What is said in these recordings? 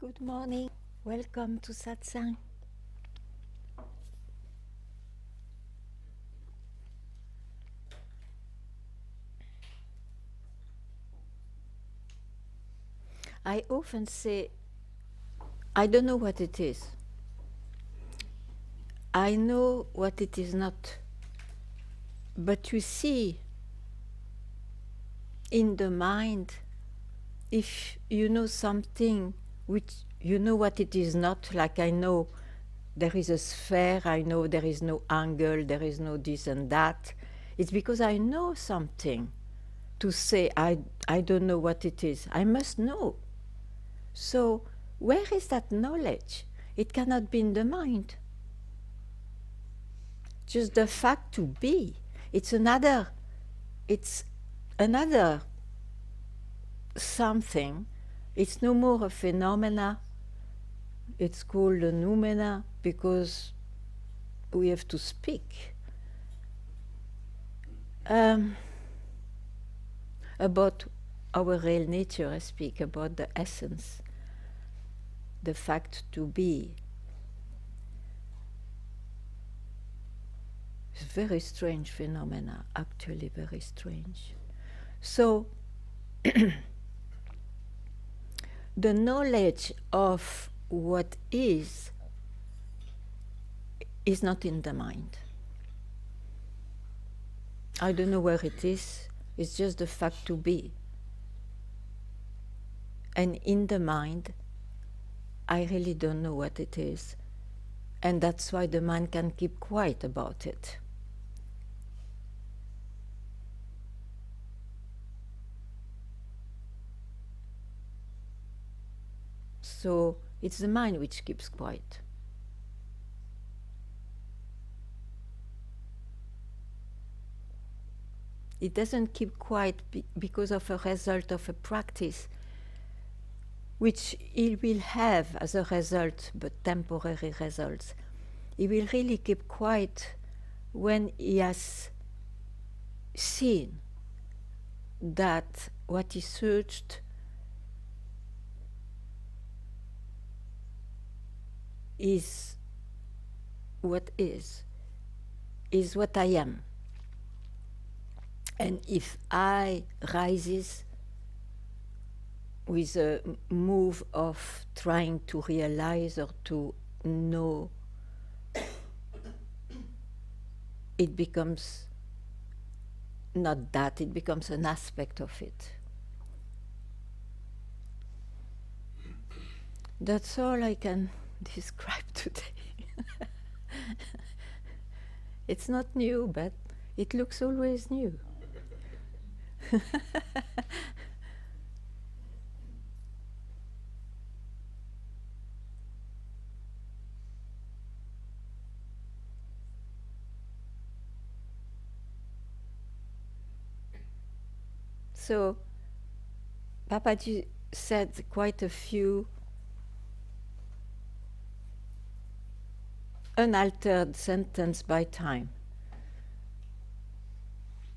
Good morning. Welcome to Satsang. I often say, I don't know what it is. I know what it is not. But you see, in the mind, if you know something which you know what it is not, like I know there is a sphere, I know there is no angle, there is no this and that, it's because I know something. To say I don't know what it is, I must know. So where is that knowledge? It cannot be in the mind. Just the fact to be. It's another something. It's no more a phenomena. It's called a noumena because we have to speak about our real nature. I speak about the essence, the fact to be. It's very strange phenomena, actually very strange. So the knowledge of what is not in the mind. I don't know where it is. It's just the fact to be. And in the mind, I really don't know what it is. And that's why the mind can keep quiet about it. So it's the mind which keeps quiet. It doesn't keep quiet because of a result of a practice, which it will have as a result, but temporary results. He will really keep quiet when he has seen that what he searched is what is what I am. And if I rises with a move of trying to realize or to know, it becomes not that, it becomes an aspect of it. That's all I can describe today. It's not new, but it looks always new. So Papaji said quite a few unaltered sentences by time.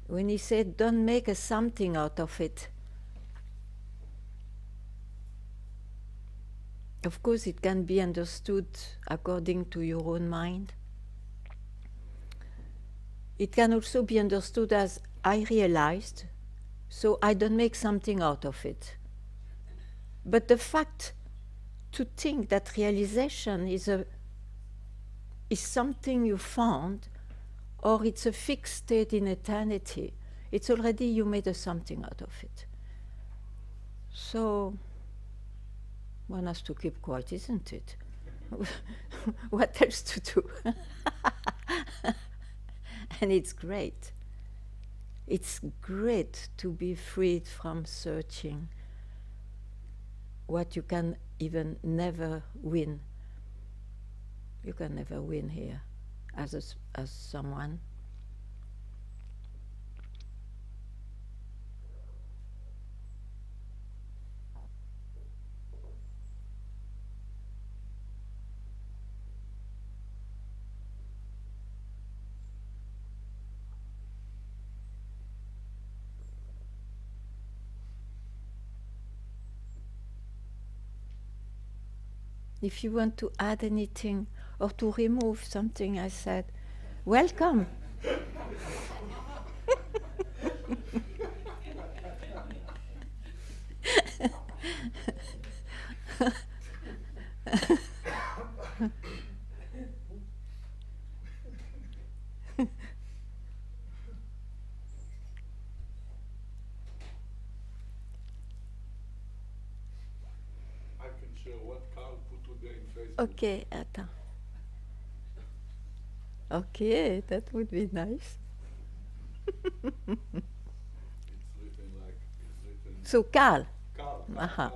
When he said, don't make a something out of it. Of course, it can be understood according to your own mind. It can also be understood as, I realized, so I don't make something out of it. But the fact to think that realization is something you found, or it's a fixed state in eternity, it's already you made a something out of it. So one has to keep quiet, isn't it? What else to do? And it's great. It's great to be freed from searching what you can even never win. You can never win here as someone. if you want to add anything or to remove something I said, welcome. I can share what Carl put today in Facebook. Okay, attends. Okay, that would be nice. It's written like, So, Carl. Carl, Uh-huh.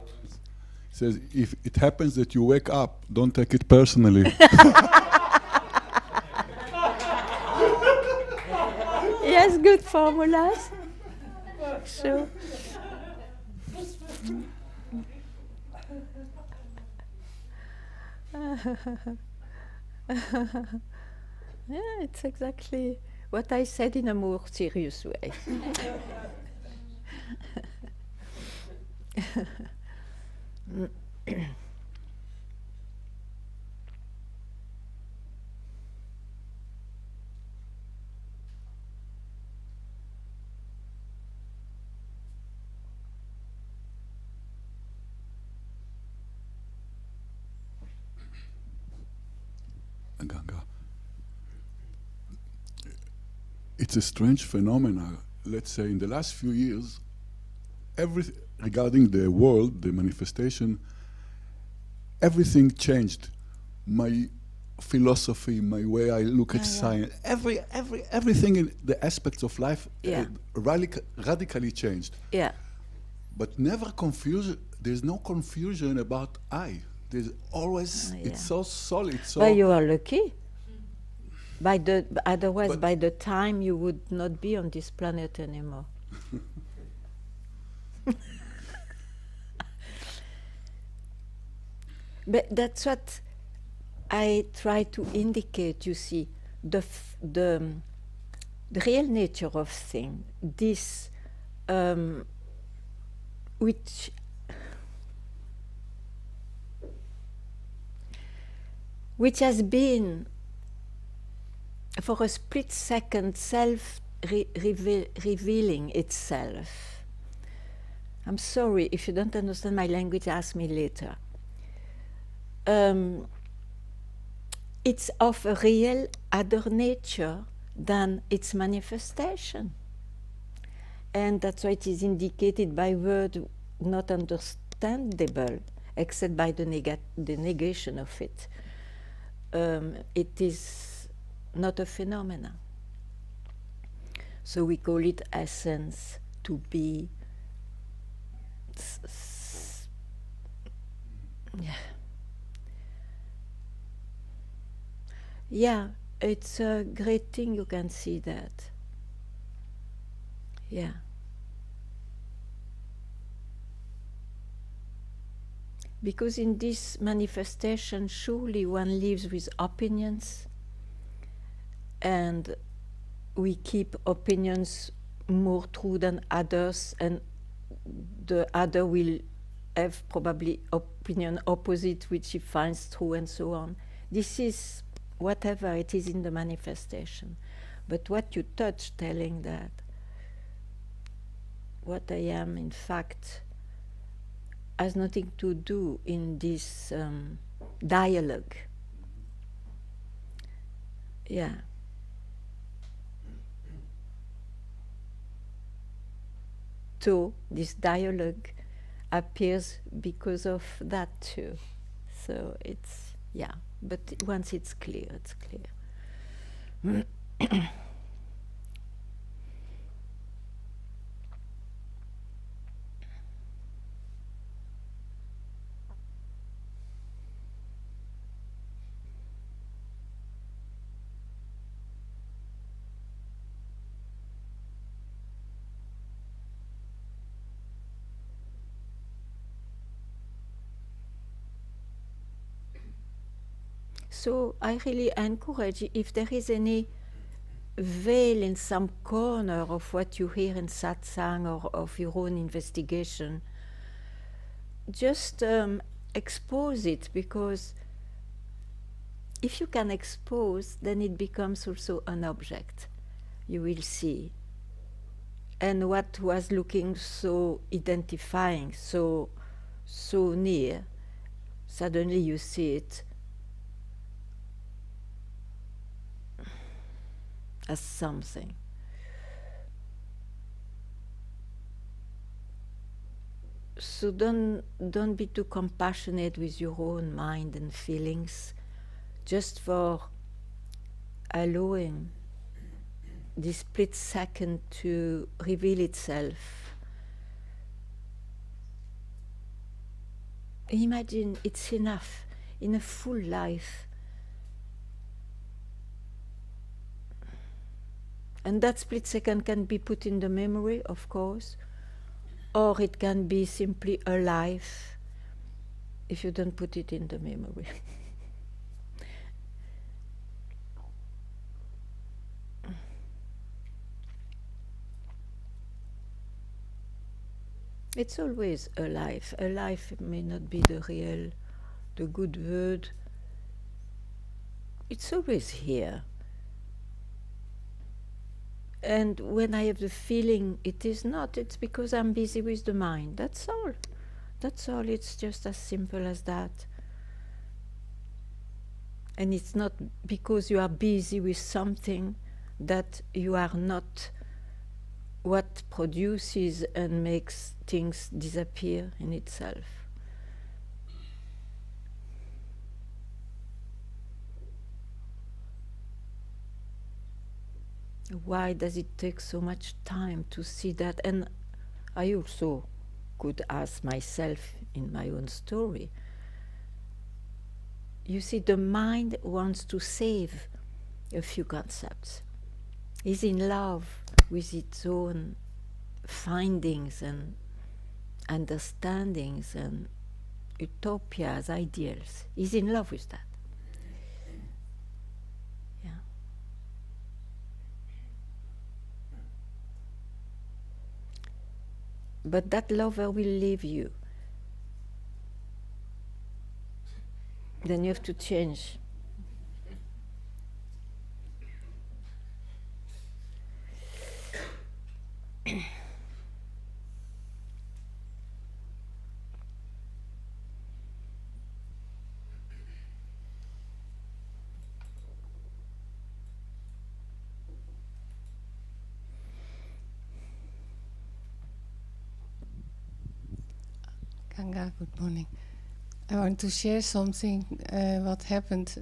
says, if it happens that you wake up, don't take it personally. Yes, good formulas. Sure. Yeah, it's exactly what I said in a more serious way. Ganga. It's a strange phenomenon. Let's say in the last few years, regarding the world, the manifestation, everything changed. My philosophy, my way I look at science, everything in the aspects of life radically changed. Yeah. But never confusion. There's no confusion about I. There's always, it's so solid. So Well, you are lucky. Otherwise, by the time you would not be on this planet anymore. But that's what I try to indicate. You see, the real nature of things. This, which has been for a split second revealing itself. I'm sorry, if you don't understand my language, ask me later. It's of a real other nature than its manifestation. And that's why it is indicated by word not understandable, except by the negation of it. It is not a phenomena. So we call it essence, to be. Yeah, it's a great thing you can see that. Yeah. Because in this manifestation, surely one lives with opinions, and we keep opinions more true than others, and the other will have probably opinion opposite which he finds true, and so on. This is whatever it is in the manifestation. But what you touch, telling that what I am in fact has nothing to do in this dialogue. Yeah. So this dialogue appears because of that too. So it's, yeah, but once it's clear, it's clear. So I really encourage, if there is any veil in some corner of what you hear in satsang or of your own investigation, just expose it, because if you can expose, then it becomes also an object. You will see. And what was looking so identifying, so near, suddenly you see it as something. So don't be too compassionate with your own mind and feelings, just for allowing this split second to reveal itself. Imagine it's enough in a full life. And that split second can be put in the memory, of course, or it can be simply alive if you don't put it in the memory. It's always alive. Alive may not be the good word. It's always here. And when I have the feeling it is not, it's because I'm busy with the mind. That's all. That's all. It's just as simple as that. And it's not because you are busy with something that you are not what produces and makes things disappear in itself. Why does it take so much time to see that? And I also could ask myself in my own story. You see, the mind wants to save a few concepts. Is in love with its own findings and understandings and utopias, ideals. Is in love with that. Yeah. But that lover will leave you. Then you have to change. Ganga, good morning. I want to share something what happened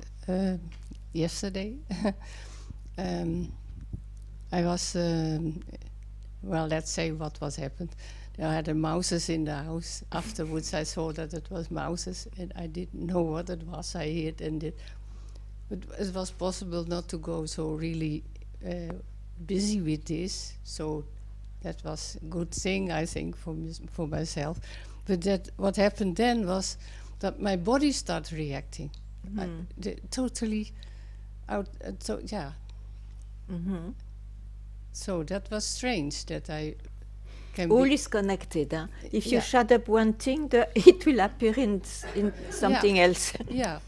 yesterday. I was, well, let's say what was happened. There had mouses in the house. Afterwards, I saw that it was mouses, and I didn't know what it was. I hid and did, but it was possible not to go so really busy with this. So that was a good thing, I think, for myself. But that what happened then was that my body started reacting. Totally out. So yeah. Mm-hmm. So that was strange that I can All be. is connected. Huh? If you Yeah. shut up one thing, it will appear in something else. Yeah.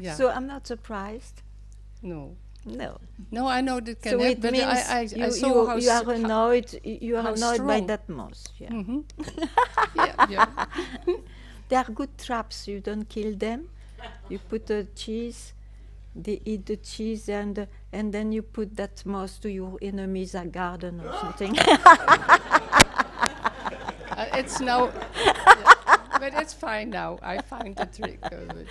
Yeah. So I'm not surprised. No. No. No, I know that can So happen, it but means I saw how you are annoyed. You are how annoyed by strong. that mouse. Yeah. Mm-hmm. Yeah. Yeah. They are good traps. You don't kill them. You put a cheese. They eat the cheese, and then you put that mouse to your enemy's garden or something. It's now, but it's fine now. I find the trick of it.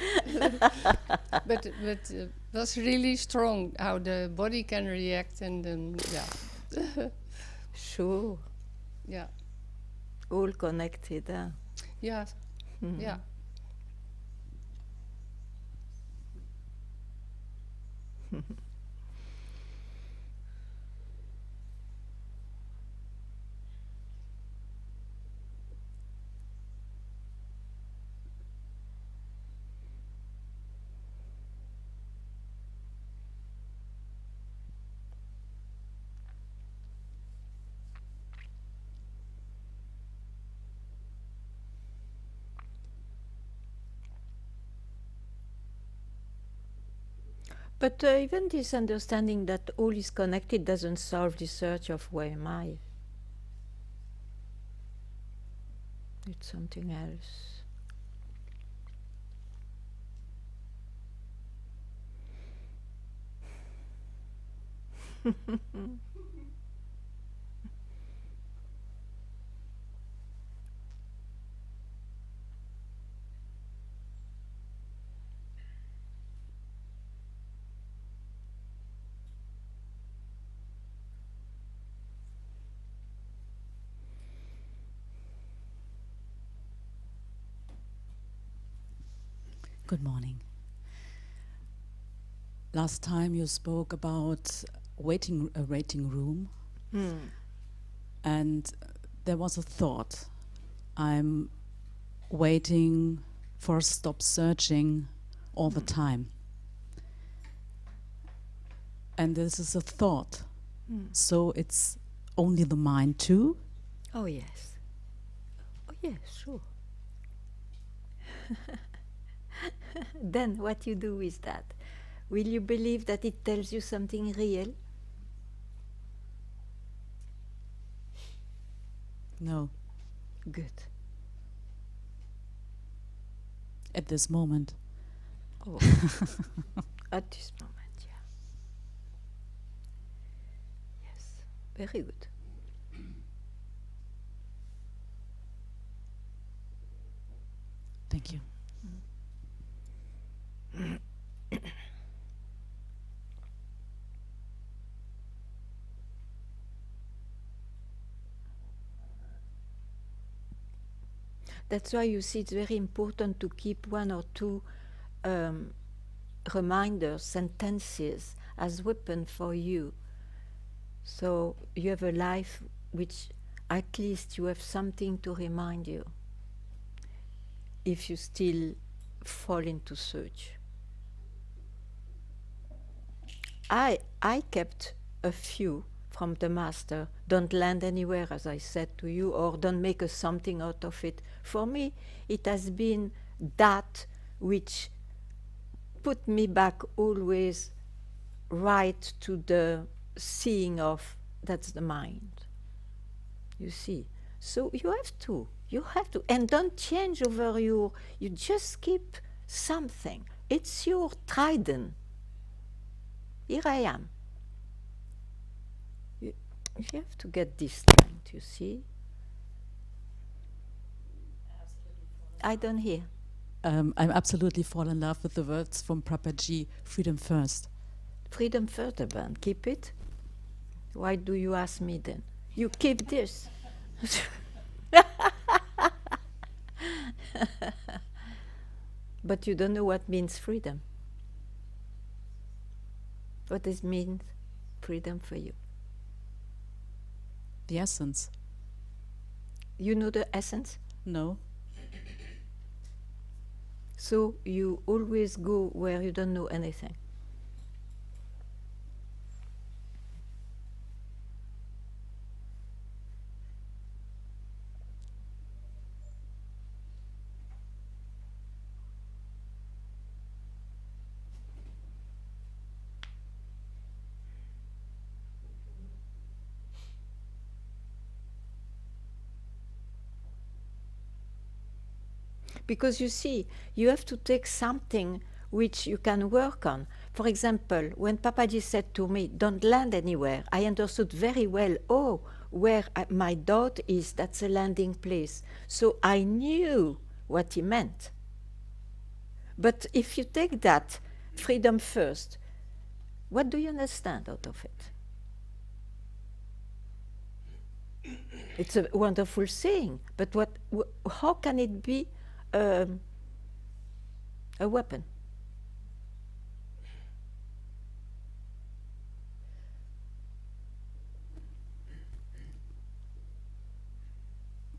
but it was really strong how the body can react, and then yeah. Sure. Yeah. All connected. Huh? Yeah. Yeah. But even this understanding that all is connected doesn't solve the search of where am I. It's something else. Good morning. Last time you spoke about a waiting room, and there was a thought. I'm waiting for stop searching all the time. And this is a thought. So it's only the mind too? Oh yes. Oh yes, sure. Then what you do with that? Will you believe that it tells you something real? No. Good. At this moment. Oh. At this moment, yeah. Yes. Very good. Thank you. That's why you see it's very important to keep one or two reminders, sentences as weapon for you. So you have a life which at least you have something to remind you if you still fall into search. I kept a few from the master. Don't land anywhere, as I said to you, or don't make a something out of it. For me, it has been that which put me back always right to the seeing of that's the mind. You see. So you have to, and don't change over you just keep something. It's your trident. Here I am. You have to get this strength, you see. I don't hear. I'm absolutely fall in love with the words from Papaji, freedom first. Freedom further, Ben. Keep it. Why do you ask me then? You keep this. But you don't know what means freedom. What does mean freedom for you? The essence. You know the essence? No. So you always go where you don't know anything. Because you see, you have to take something which you can work on. For example, when Papaji said to me, don't land anywhere, I understood very well, oh, where my dot is, that's a landing place. So I knew what he meant. But if you take that, freedom first, what do you understand out of it? It's a wonderful saying, but how can it be a weapon?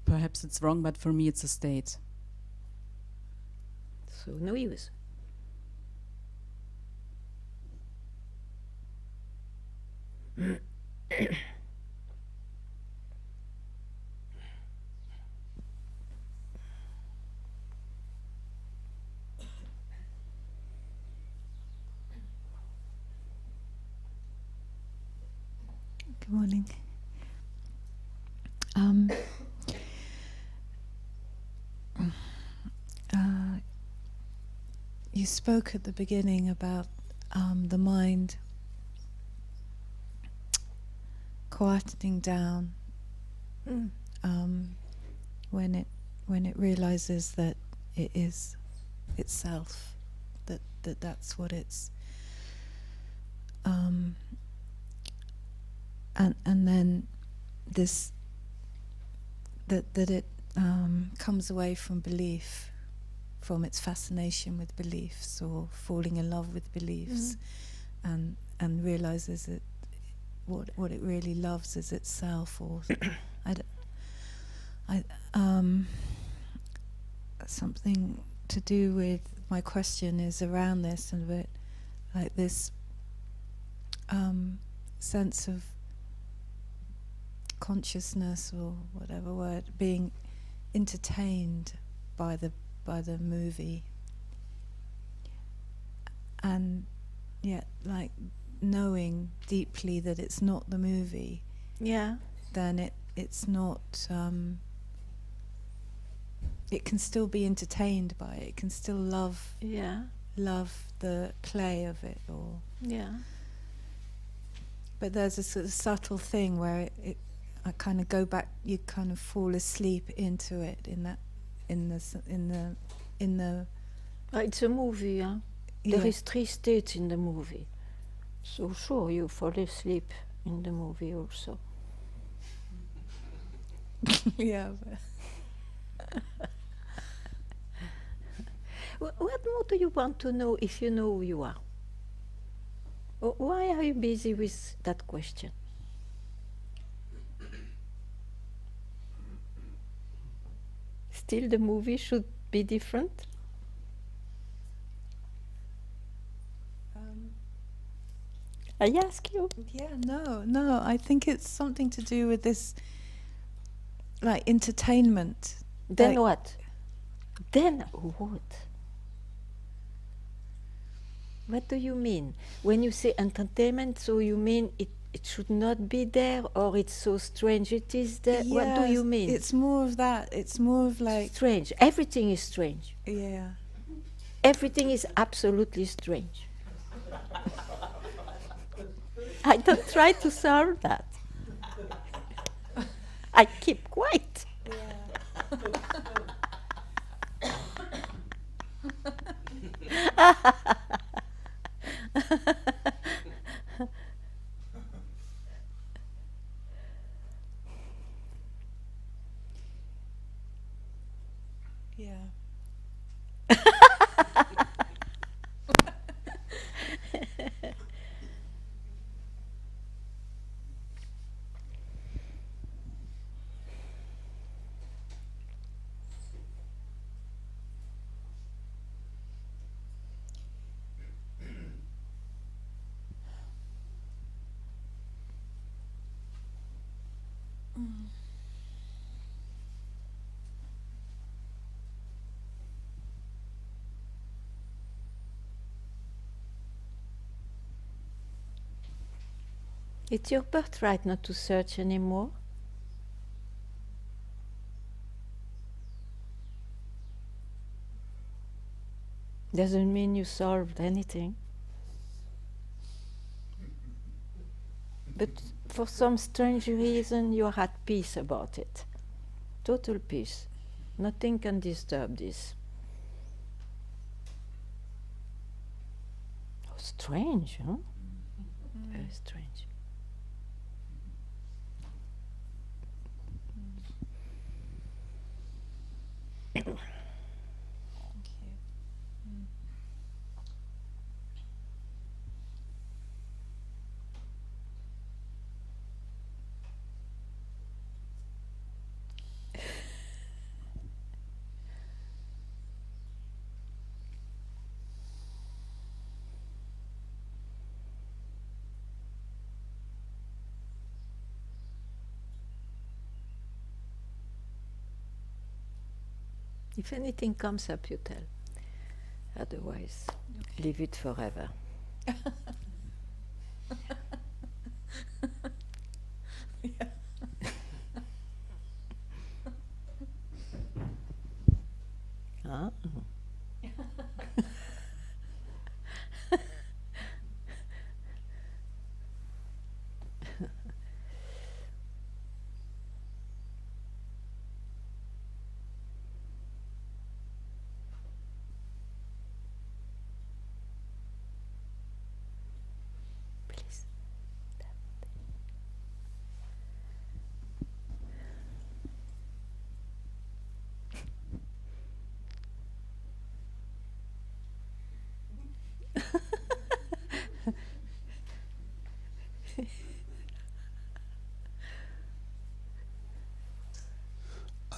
Perhaps it's wrong, but for me it's a state. So no use. Good morning. You spoke at the beginning about the mind quietening down when it realizes that it is itself, that's what it's, and then this that it comes away from belief, from its fascination with beliefs or falling in love with beliefs, and realizes that what it really loves is itself, or something to do with my question is around this, and bit like this sense of consciousness, or whatever word, being entertained by the movie, and yet like knowing deeply that it's not the movie. Yeah. Then it's not. It can still be entertained by it. It can still love the play of it, or But there's a sort of subtle thing where I kind of go back. You kind of fall asleep into it in the. It's a movie, huh? Yeah. There is 3 states in the movie. So sure, you fall asleep in the movie also. Yeah. What more do you want to know if you know who you are? Why are you busy with that question? Still the movie should be different? I ask you. Yeah, no. I think it's something to do with this, like, entertainment. Then like, what? Then what? What do you mean? When you say entertainment, so you mean it should not be there, or it's so strange it is there? What do you mean? It's more of that. It's more of like... Strange. Everything is strange. Yeah. Everything is absolutely strange. I don't try to solve that. I keep quiet. Yeah. It's your birthright not to search anymore. Doesn't mean you solved anything. But for some strange reason, you're at peace about it. Total peace. Nothing can disturb this. Oh, strange, huh? Very strange. If anything comes up, you tell. Otherwise, leave it forever.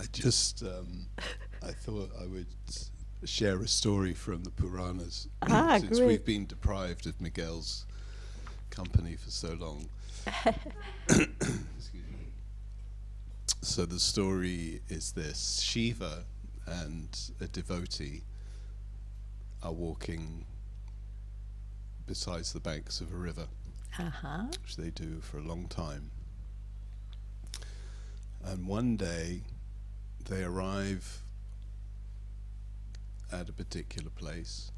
I just, I thought I would share a story from the Puranas, since Great. we've been deprived of Miguel's company for so long. Excuse me. So the story is this: Shiva and a devotee are walking besides the banks of a river, which they do for a long time. And one day they arrive at a particular place,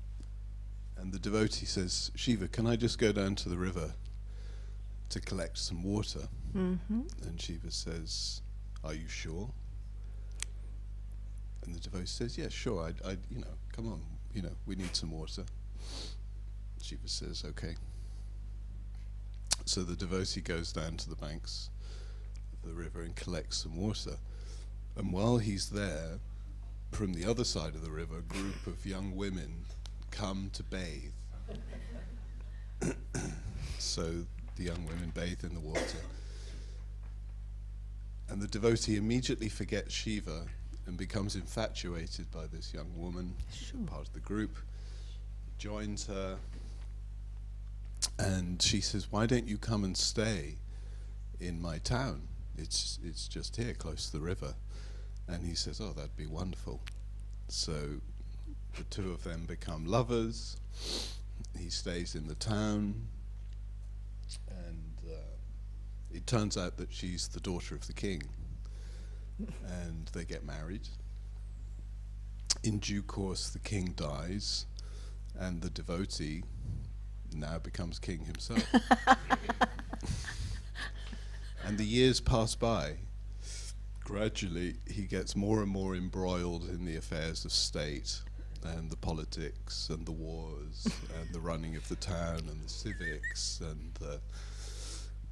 and the devotee says, Shiva, can I just go down to the river to collect some water? And Shiva says, are you sure? And the devotee says, yeah, sure, I come on, we need some water. Shiva says, okay. So the devotee goes down to the banks of the river and collects some water. And while he's there, from the other side of the river, a group of young women come to bathe. So the young women bathe in the water. And the devotee immediately forgets Shiva and becomes infatuated by this young woman, part of the group, joins her, and she says, why don't you come and stay in my town? It's just here, close to the river. And he says, oh, that'd be wonderful. So the two of them become lovers. He stays in the town, and it turns out that she's the daughter of the king. And they get married. In due course, the king dies, and the devotee now becomes king himself. And the years pass by. Gradually, he gets more and more embroiled in the affairs of state, and the politics, and the wars, and the running of the town, and the civics, and the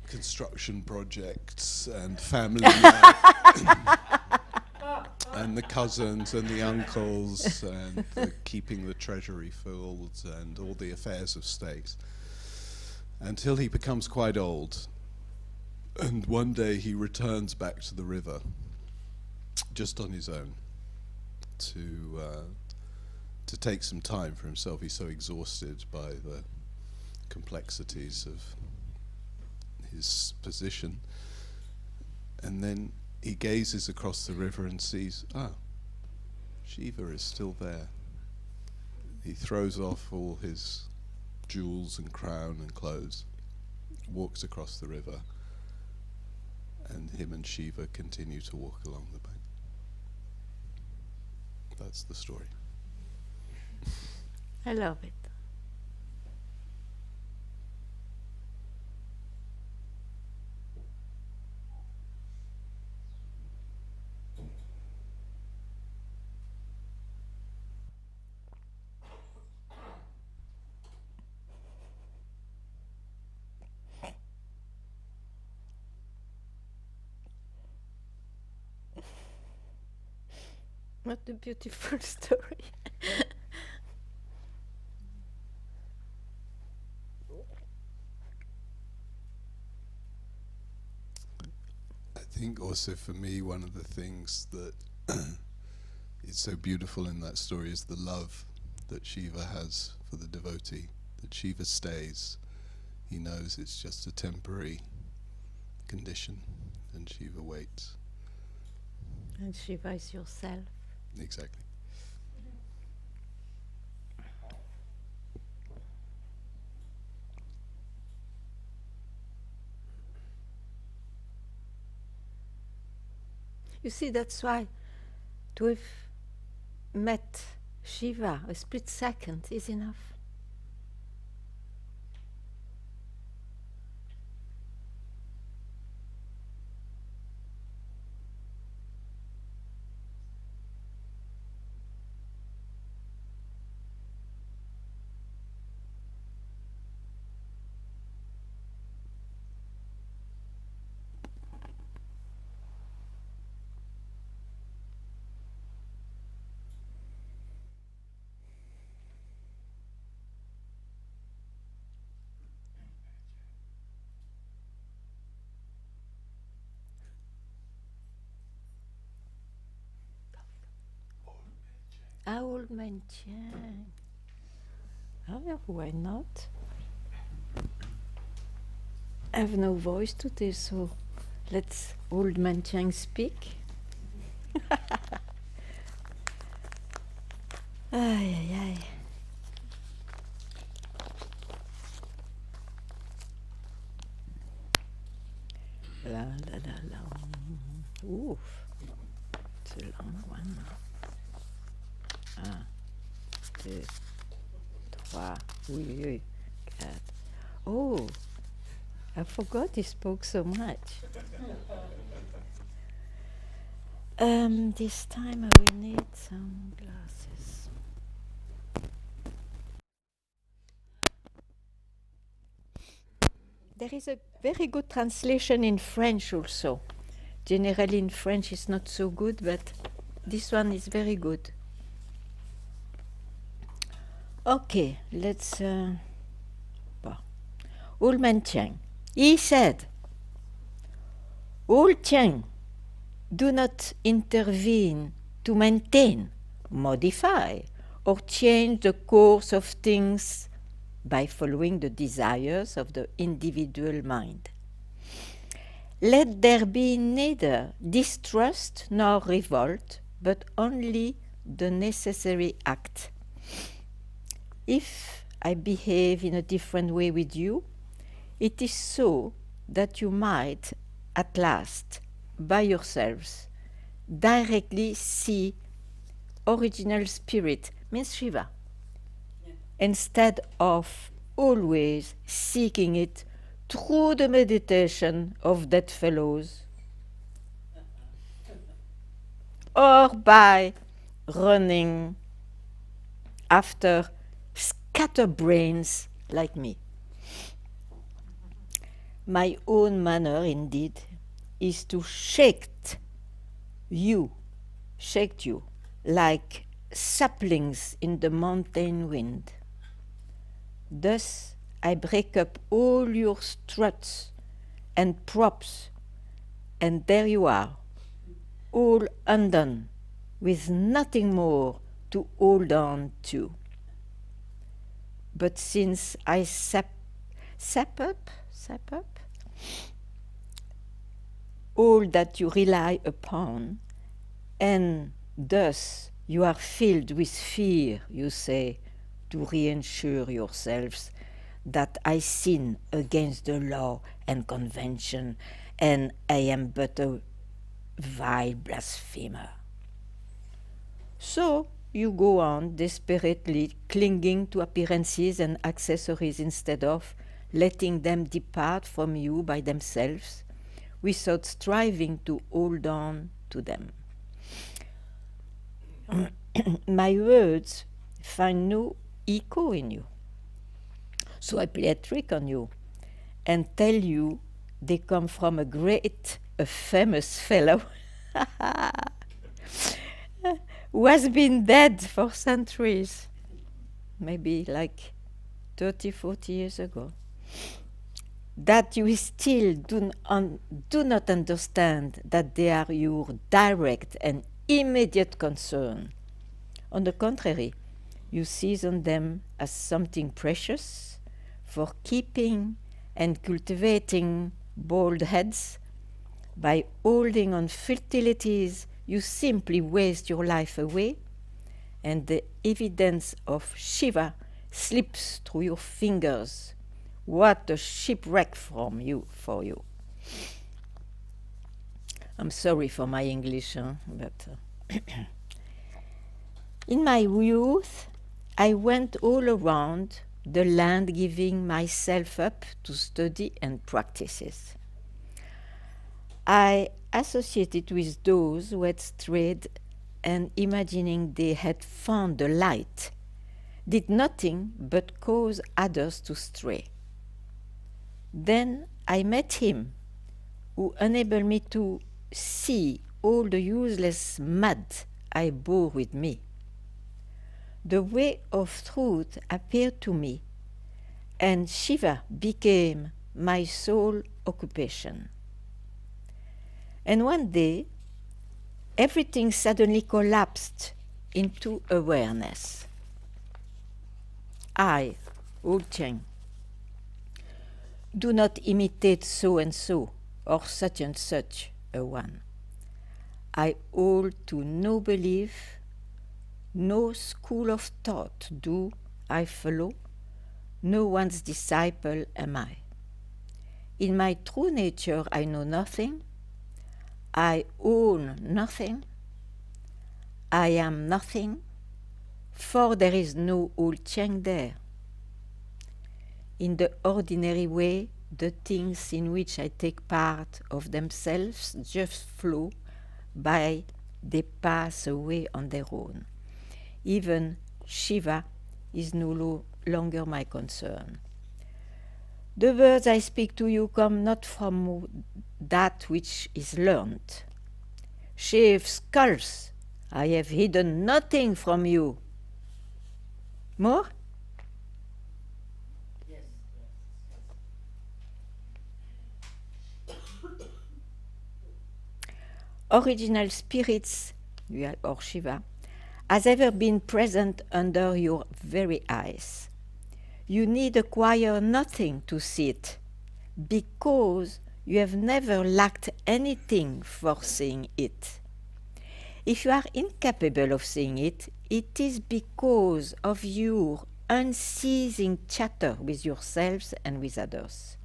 construction projects, and family life, and the cousins, and the uncles, and keeping the treasury filled, and all the affairs of state, until he becomes quite old. And one day he returns back to the river, just on his own, to take some time for himself. He's so exhausted by the complexities of his position. And then he gazes across the river and sees, Shiva is still there. He throws off all his jewels and crown and clothes, walks across the river, and him and Shiva continue to walk along the bank. That's the story. I love it. What a beautiful story. I think also for me, one of the things that is so beautiful in that story is the love that Shiva has for the devotee, that Shiva stays. He knows it's just a temporary condition, and Shiva waits. And Shiva is yourself. Exactly. You see, that's why to have met Shiva a split second is enough. Old Man Chang. Oh, yeah, why not? I have no voice today, so let's Old Man Chang speak. Ay, ay, ay. La, la, la, la. Oof. It's a long one. Un, deux, trois. Oui, oui, oui. Quatre. Oh, I forgot he spoke so much. This time I will need some glasses. There is a very good translation in French also. Generally in French it's not so good, but this one is very good. Okay, let's... Old Man Chang. He said, Old Chang, do not intervene to maintain, modify, or change the course of things by following the desires of the individual mind. Let there be neither distrust nor revolt, but only the necessary act. If I behave in a different way with you, it is so that you might, at last, by yourselves, directly see original spirit, means Shiva, instead of always seeking it through the meditation of dead fellows, or by running after scatterbrains like me. My own manner, indeed, is to shake you like saplings in the mountain wind. Thus I break up all your struts and props, and there you are, all undone, with nothing more to hold on to. But since I sap up all that you rely upon, and thus you are filled with fear, you say, to reassure yourselves that I sin against the law and convention, and I am but a vile blasphemer. So you go on desperately clinging to appearances and accessories instead of letting them depart from you by themselves, without striving to hold on to them. My words find no echo in you. So I play a trick on you and tell you they come from a famous fellow who has been dead for centuries, maybe like 30, 40 years ago, that you still do not understand that they are your direct and immediate concern. On the contrary, you season them as something precious for keeping and cultivating bald heads. By holding on futilities, you simply waste your life away, and the evidence of Shiva slips through your fingers. What a shipwreck for you. I'm sorry for my English, but... In my youth, I went all around the land giving myself up to study and practices. I associated with those who had strayed and, imagining they had found the light, did nothing but cause others to stray. Then I met him who enabled me to see all the useless mud I bore with me. The way of truth appeared to me, and Shiva became my sole occupation. And one day, everything suddenly collapsed into awareness. I, Wu Cheng, do not imitate so and so or such and such a one. I hold to no belief, no school of thought do I follow, no one's disciple am I. In my true nature I know nothing, I own nothing, I am nothing, for there is no old Cheng there. In the ordinary way, the things in which I take part of themselves just flow by, they pass away on their own. Even Shiva is no longer my concern. The words I speak to you come not from that which is learnt. Shave skulls, I have hidden nothing from you. More? Original spirits, or Shiva, has ever been present under your very eyes. You need acquire nothing to see it, because you have never lacked anything for seeing it. If you are incapable of seeing it, it is because of your unceasing chatter with yourselves and with others.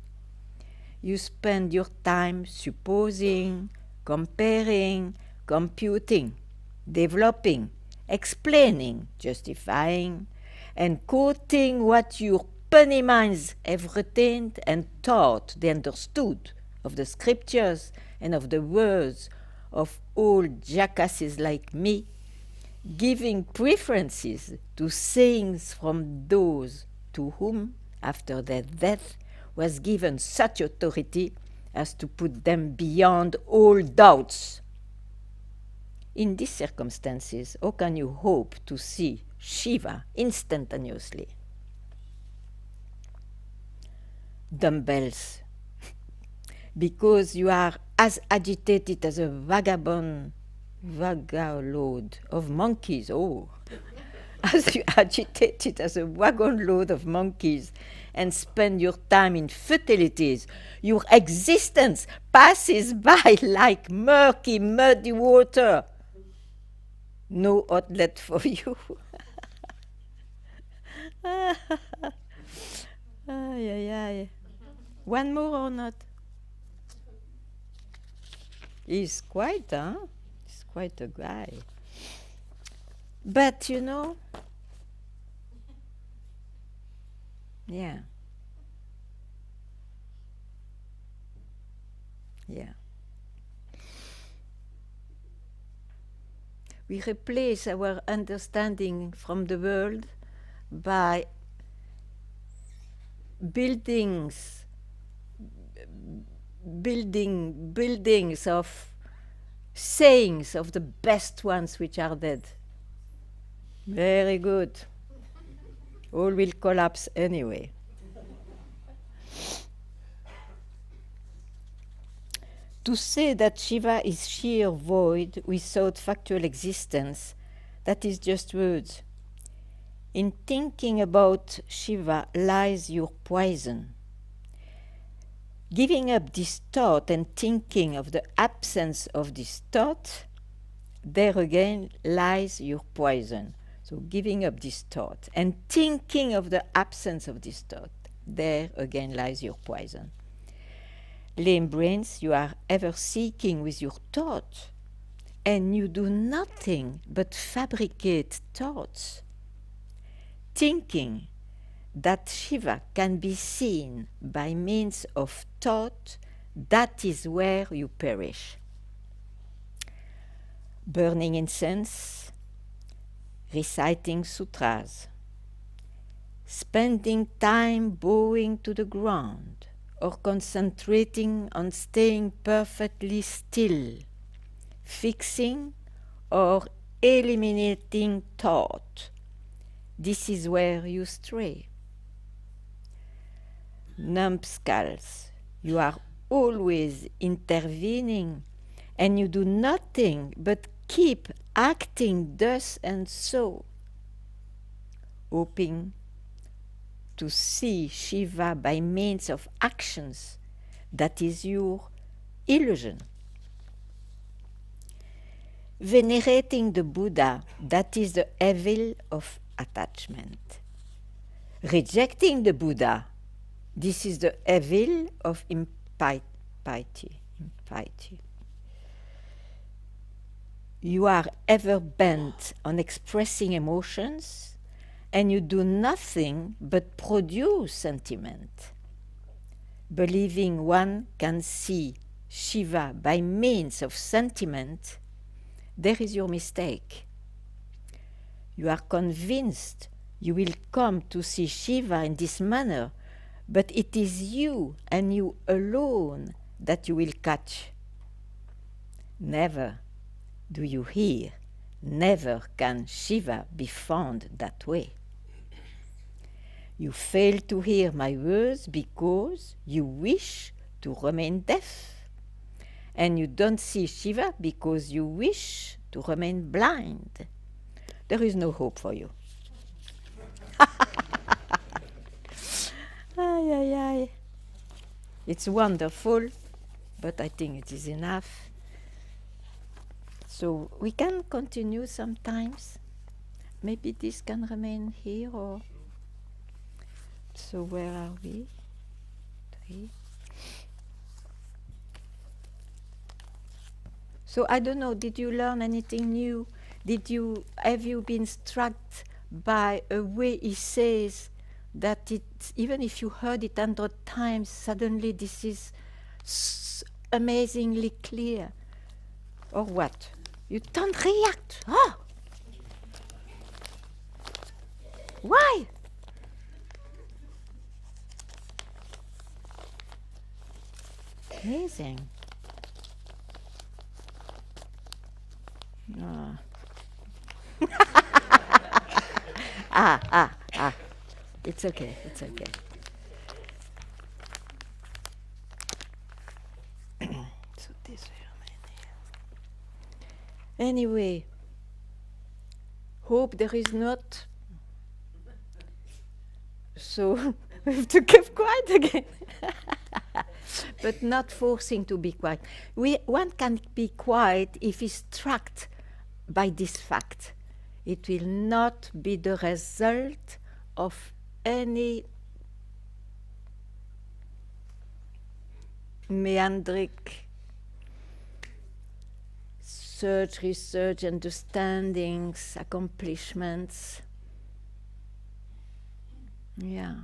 You spend your time supposing, comparing, computing, developing, explaining, justifying, and quoting what your puny minds have retained and thought they understood of the scriptures and of the words of old jackasses like me, giving preferences to sayings from those to whom, after their death, was given such authority as to put them beyond all doubts. In these circumstances, how can you hope to see Shiva instantaneously? Dumbbells. Because you are as agitated as a vagaload of monkeys. Oh, as you agitated as a wagon load of monkeys and spend your time in futilities, your existence passes by like murky, muddy water. No outlet for you. Ay, ay, ay. One more or not? He's quite, huh? He's quite a guy. But, you know, yeah. Yeah. We replace our understanding from the world by buildings of sayings of the best ones which are dead. Very good. All will collapse anyway. To say that Shiva is sheer void without factual existence, that is just words. In thinking about Shiva lies your poison. Giving up this thought and thinking of the absence of this thought, there again lies your poison. So giving up this thought and thinking of the absence of this thought, there again lies your poison. Lame brains, you are ever seeking with your thought, and you do nothing but fabricate thoughts. Thinking that Shiva can be seen by means of thought, that is where you perish. Burning incense, reciting sutras, spending time bowing to the ground, or concentrating on staying perfectly still, fixing or eliminating thought. This is where you stray. Numbskulls, you are always intervening, and you do nothing but keep acting thus and so, hoping to see Shiva by means of actions, that is your illusion. Venerating the Buddha, that is the evil of attachment. Rejecting the Buddha, this is the evil of impiety. You are ever bent on expressing emotions, and you do nothing but produce sentiment. Believing one can see Shiva by means of sentiment, there is your mistake. You are convinced you will come to see Shiva in this manner, but it is you and you alone that you will catch. Never, do you hear? Never can Shiva be found that way. You fail to hear my words because you wish to remain deaf. And you don't see Shiva because you wish to remain blind. There is no hope for you. Ay, ay, ay. It's wonderful, but I think it is enough. So we can continue sometimes. Maybe this can remain here or... So where are we? 3. So I don't know, did you learn anything new? Have you been struck by a way he says that it, even if you heard it 100 times, suddenly this is amazingly clear? Or what? You don't react. Oh! Why? Amazing. Ah. ah. It's okay, it's okay. So this will remain here. Anyway, hope there is not. So we have to keep quiet again. But not forcing to be quiet. One can be quiet if he's struck by this fact. It will not be the result of any meandric search, research, understandings, accomplishments. Yeah.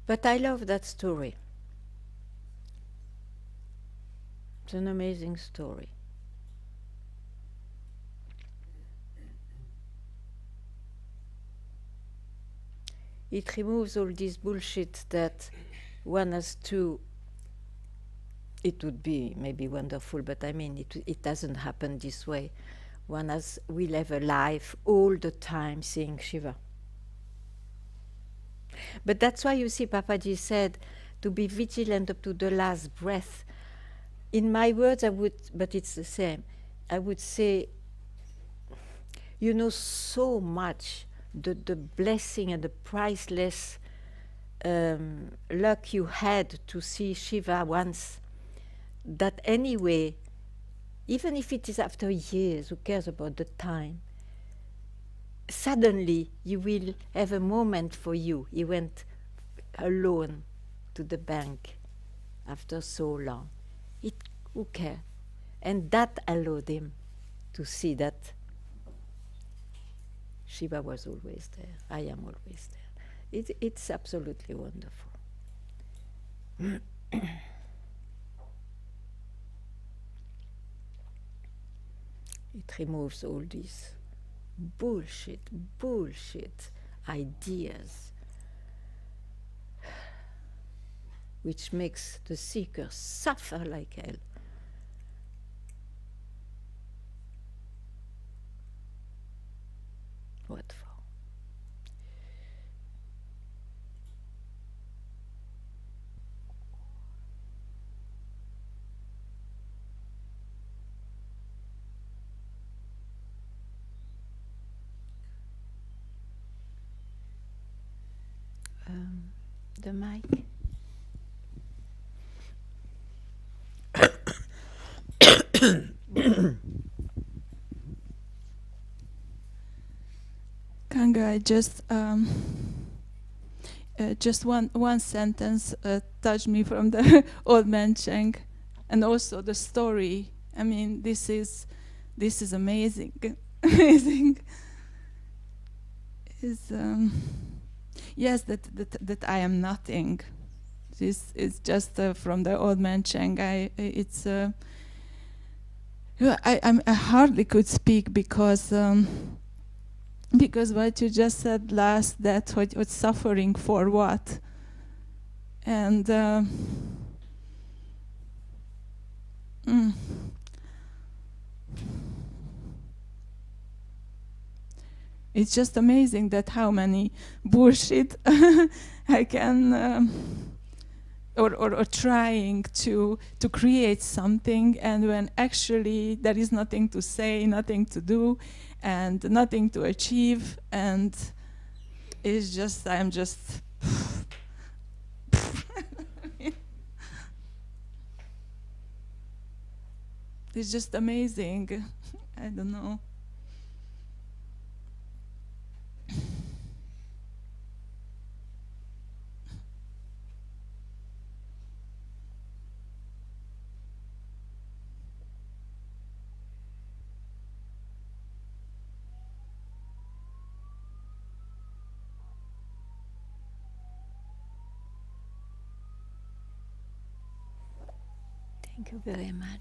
But I love that story. It's an amazing story. It removes all this bullshit that one has to. It would be maybe wonderful, but I mean, it doesn't happen this way. One will have a life all the time seeing Shiva. But that's why you see Papaji said to be vigilant up to the last breath. In my words, I would, but it's the same. I would say, you know so much, the blessing and the priceless luck you had to see Shiva once, that anyway, even if it is after years, who cares about the time? Suddenly you will have a moment for you. He went alone to the bank after so long. Who cares? And that allowed him to see that Shiva was always there. I am always there. It's absolutely wonderful. It removes all these bullshit ideas which makes the seeker suffer like hell. What for? The mic. Ganga, I just one sentence touched me from the old man Cheng, and also the story. I mean, this is amazing, amazing. Is yes, that I am nothing. This is just from the old man Cheng. It's I hardly could speak because what you just said last, that what suffering for what, and it's just amazing that how many bullshit I can or trying to create something, and when actually there is nothing to say, nothing to do, and nothing to achieve, and it's just I'm just it's just amazing. I don't know. Thank you very much.